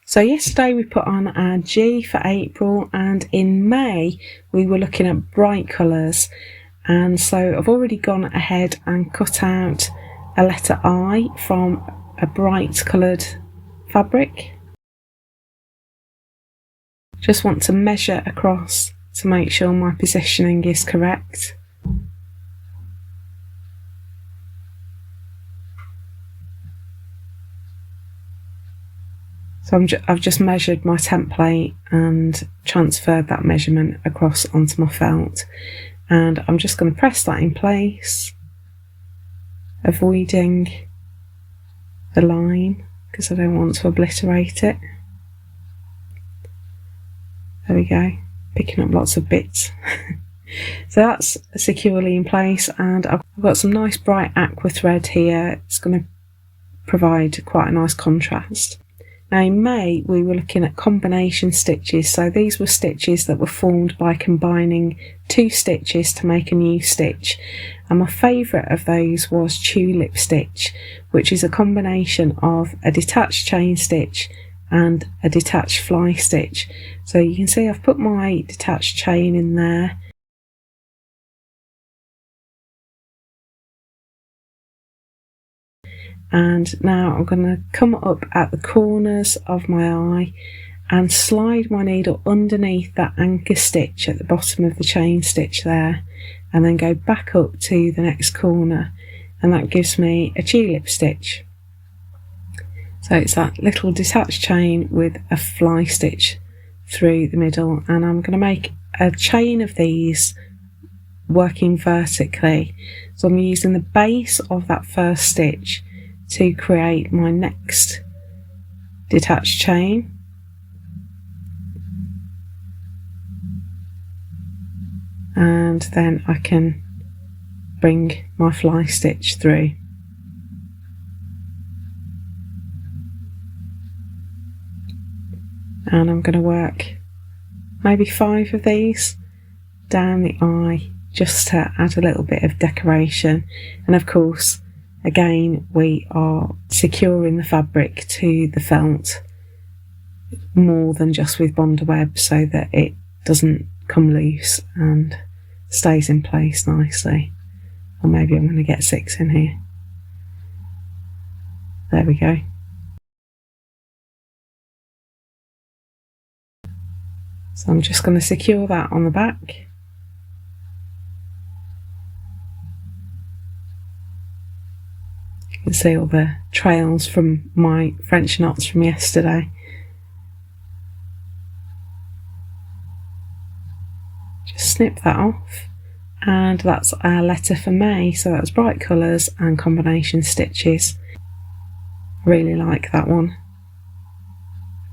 So yesterday we put on our G for April, and in May we were looking at bright colours, and so I've already gone ahead and cut out a letter I from a bright coloured fabric. Just want to measure across to make sure my positioning is correct. So I've just measured my template and transferred that measurement across onto my felt, and I'm just going to press that in place, avoiding the line because I don't want to obliterate it. There we go, picking up lots of bits. So that's securely in place, and I've got some nice bright aqua thread here. It's going to provide quite a nice contrast. Now in May we were looking at combination stitches, so these were stitches that were formed by combining two stitches to make a new stitch, and my favourite of those was tulip stitch, which is a combination of a detached chain stitch and a detached fly stitch. So you can see I've put my detached chain in there, and now I'm going to come up at the corners of my eye and slide my needle underneath that anchor stitch at the bottom of the chain stitch there, and then go back up to the next corner, and that gives me a tulip stitch. So it's that little detached chain with a fly stitch through the middle, and I'm going to make a chain of these working vertically. So I'm using the base of that first stitch to create my next detached chain, and then I can bring my fly stitch through. And I'm going to work maybe 5 of these down the eye just to add a little bit of decoration, and of course again we are securing the fabric to the felt more than just with Bonder web, so that it doesn't come loose and stays in place nicely. Or maybe I'm going to get 6 in here. There we go. So I'm just going to secure that on the back. You can see all the trails from my French knots from yesterday. Just snip that off, and that's our letter for May. So that's bright colours and combination stitches. Really like that one.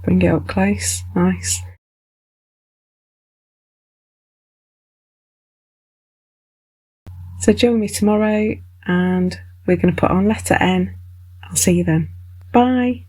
Bring it up close, nice. So join me tomorrow and we're going to put on letter N. I'll see you then. Bye.